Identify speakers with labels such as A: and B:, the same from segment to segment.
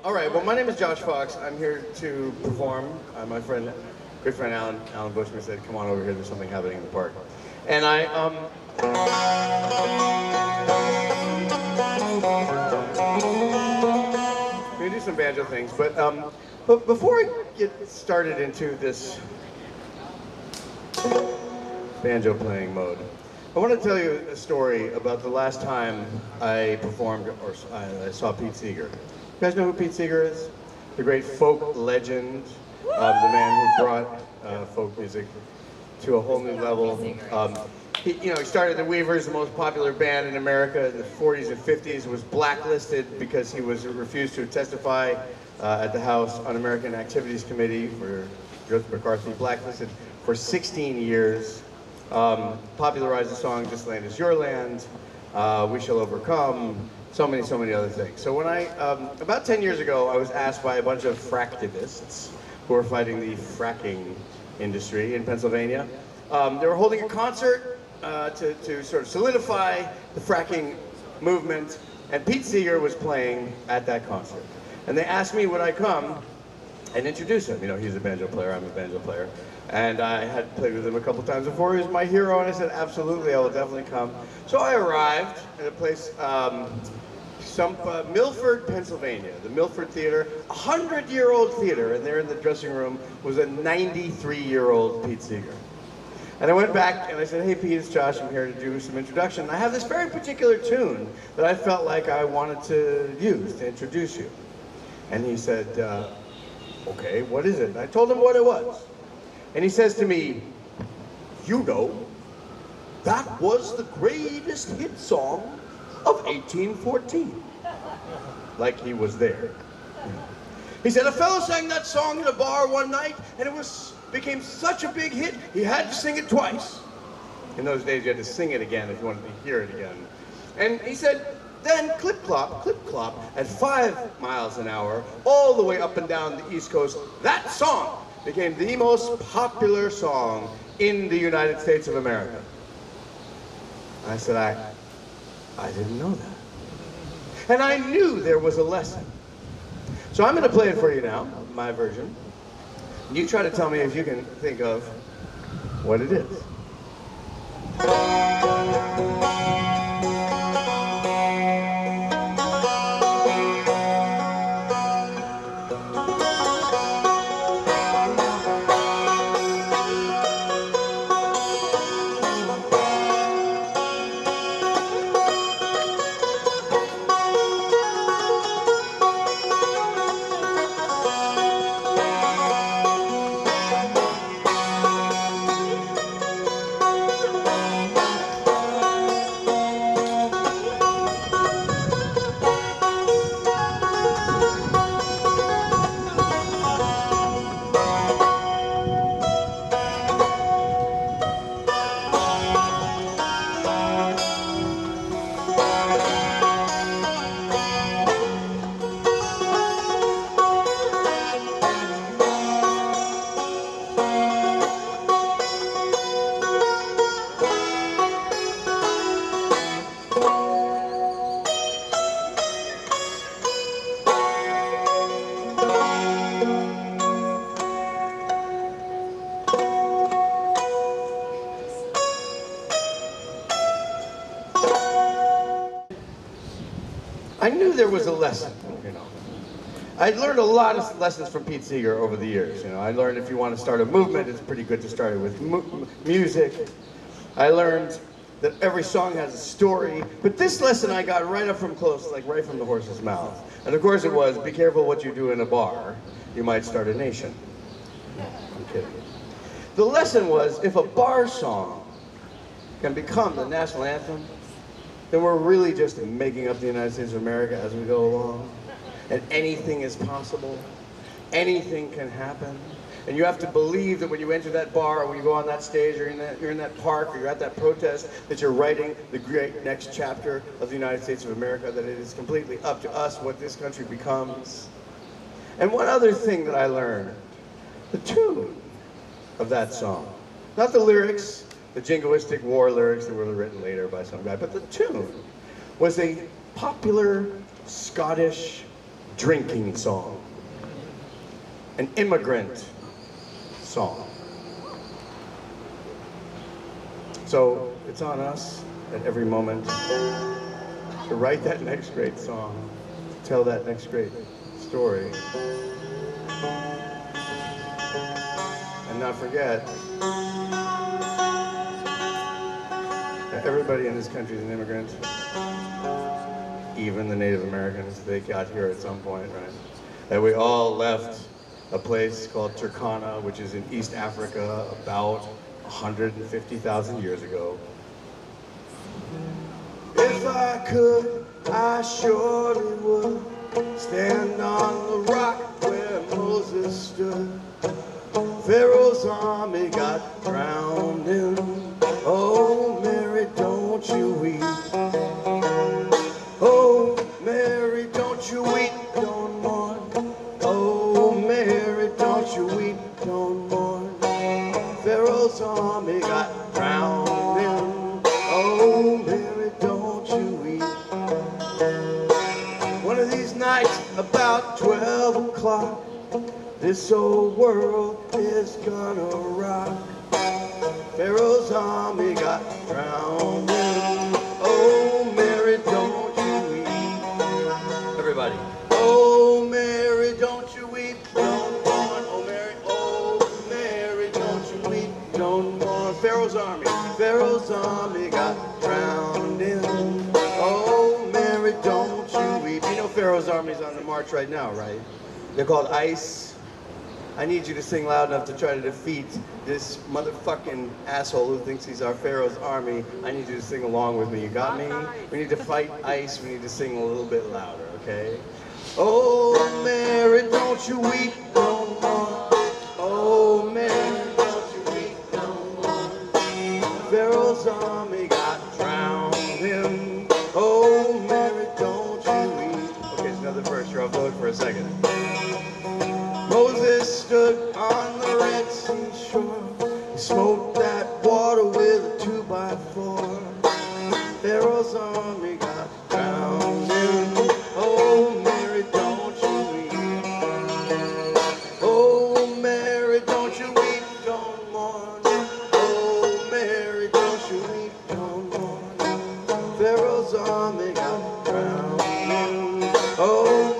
A: All right, well, my name is Josh Fox. I'm here to perform. My good friend Alan Bushman said, come on over here, there's something happening in the park. And we do some banjo things, but before I get started into this banjo playing mode, I want to tell you a story about the last time I performed or I saw Pete Seeger. You guys know who Pete Seeger is? The great folk legend, the man who brought folk music to a whole new level. He started the Weavers, the most popular band in America in the 40s and 50s. Was blacklisted because he refused to testify at the House Un-American Activities Committee for Joseph McCarthy. Blacklisted for 16 years. Popularized the song "This Land Is Your Land," "We Shall Overcome," so many other things. So when about 10 years ago, I was asked by a bunch of fractivists who are fighting the fracking industry in Pennsylvania. They were holding a concert to sort of solidify the fracking movement, and Pete Seeger was playing at that concert. And they asked me would I come and introduce him. You know, he's a banjo player, I'm a banjo player. And I had played with him a couple times before. He was my hero, and I said, absolutely, I will definitely come. So I arrived at a place, Milford, Pennsylvania, the Milford Theater, a 100-year-old theater, and there in the dressing room was a 93-year-old Pete Seeger. And I went back and I said, hey Pete, it's Josh, I'm here to do some introduction. I have this very particular tune that I felt like I wanted to use to introduce you. And he said, okay, what is it? And I told him what it was. And he says to me, you know, that was the greatest hit song of 1814. Like he was there. He said, a fellow sang that song in a bar one night, and it became such a big hit, he had to sing it twice. In those days, you had to sing it again if you wanted to hear it again. And he said, then clip clop, at 5 miles an hour, all the way up and down the East Coast, that song became the most popular song in the United States of America. I said, I didn't know that. And I knew there was a lesson. So I'm going to play it for you now, my version. You try to tell me if you can think of what it is. I knew there was a lesson, you know. I'd learned a lot of lessons from Pete Seeger over the years. You know, I learned if you want to start a movement, it's pretty good to start it with music. I learned that every song has a story. But this lesson I got right up from close, like right from the horse's mouth. And of course it was, be careful what you do in a bar. You might start a nation. I'm kidding. The lesson was, if a bar song can become the national anthem, then we're really just making up the United States of America as we go along. And anything is possible. Anything can happen. And you have to believe that when you enter that bar, or when you go on that stage, or you're in that park, or you're at that protest, that you're writing the great next chapter of the United States of America, that it is completely up to us what this country becomes. And one other thing that I learned, the tune of that song. Not the lyrics, the jingoistic war lyrics that were written later by some guy, but the tune was a popular Scottish drinking song, an immigrant song. So it's on us at every moment to write that next great song, to tell that next great story, and not forget that everybody in this country is an immigrant, even the Native Americans. They got here at some point, right? That we all left a place called Turkana, which is in East Africa, about 150,000 years ago. If I could, I surely would stand on the rock where Moses stood. Pharaoh's army got drowned in. Oh, Mary, don't you weep. Oh, Mary, don't you weep, don't mourn. Oh, Mary, don't you weep, don't mourn. Pharaoh's army got drowned in. Oh, Mary, don't you weep. One of these nights, about 12 o'clock, this old world is gonna rock. Pharaoh's army got drowned in. Oh, Mary, don't you weep. Everybody. Oh, Mary, don't you weep, don't mourn. Oh, Mary, don't you weep, don't mourn. Pharaoh's army got drowned in. Oh, Mary, don't you weep. You know Pharaoh's army's on the march right now, right? They're called ICE. I need you to sing loud enough to try to defeat this motherfucking asshole who thinks he's our Pharaoh's army. I need you to sing along with me. You got me? We need to fight ICE. We need to sing a little bit louder, okay? Oh, Mary, don't you weep no more. Oh, Mary, don't you weep no more. Pharaoh's army got drowned in. Oh, Mary, don't you weep. Okay, it's another verse. You're off the hook for a second. Moses stood on the Red Sea shore. He smote that water with a 2x4. Pharaoh's army got drowned in. Oh, Mary, don't you weep. Oh, Mary, don't you weep, don't mourn. Oh, Mary, don't you weep, don't mourn. Pharaoh's army got drowned in. Oh,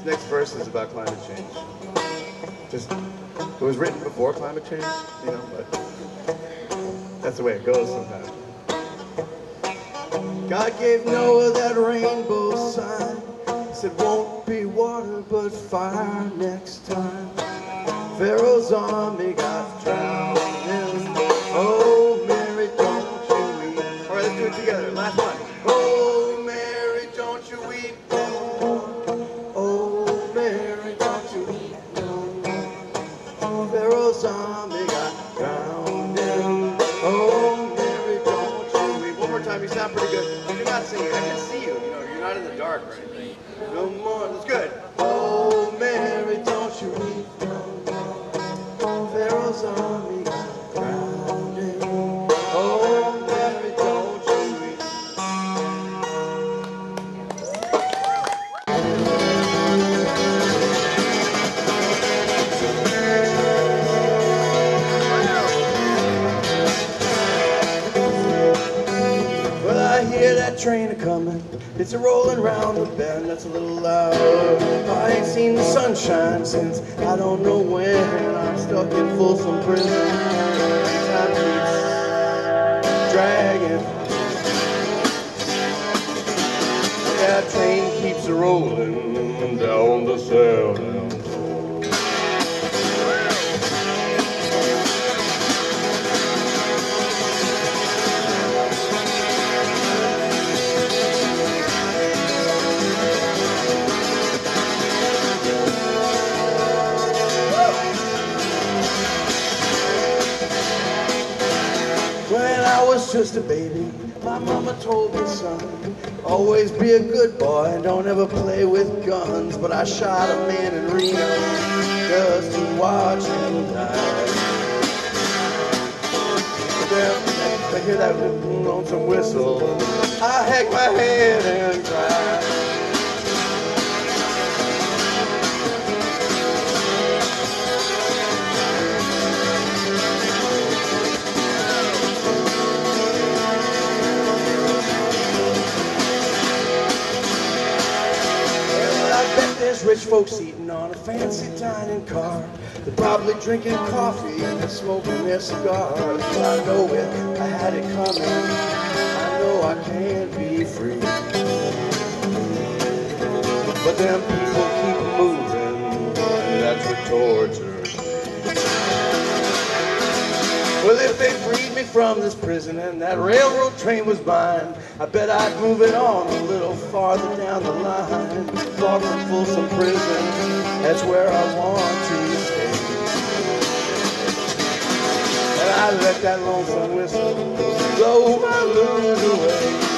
A: next verse is about climate change. It was written before climate change, you know, but that's the way it goes sometimes. God gave Noah that rainbow sign. He said, won't be water but fire next time. Pharaoh's army got drowned in. Oh, Mary, don't you weep. All right, let's do it together. Last one. Oh, Mary, don't you weep. Pharaoh's army got drowned in. Oh, Mary, don't you weep. One more time, you sound pretty good. You're not singing, I can see you. You know, you're not in the dark or anything. No more, that's good. Oh, Mary, don't you weep. Pharaoh's army got drowned in. Oh, Mary, don't you weep. I hear that train a-comin', it's a-rollin' round the bend, that's a little loud. I ain't seen the sunshine since I don't know when. I'm stuck in Folsom Prison, time keeps dragging. That train keeps a-rollin' down the Sound. When I was just a baby, my mama told me, son, always be a good boy and don't ever play with guns. But I shot a man in Reno just to watch him die. But then I hear that lonesome whistle, I hang my head and cry. rich folks eating on a fancy dining car. They're probably drinking coffee and smoking their cigars. I know it, I had it coming. I know I can't be free. But them people keep moving, and that's what torture. Well, if they freed me from this prison and that railroad train was mine, I bet I'd move it on a little farther down the line. Far from Folsom Prison, that's where I want to stay. And I let that lonesome whistle blow my blues away.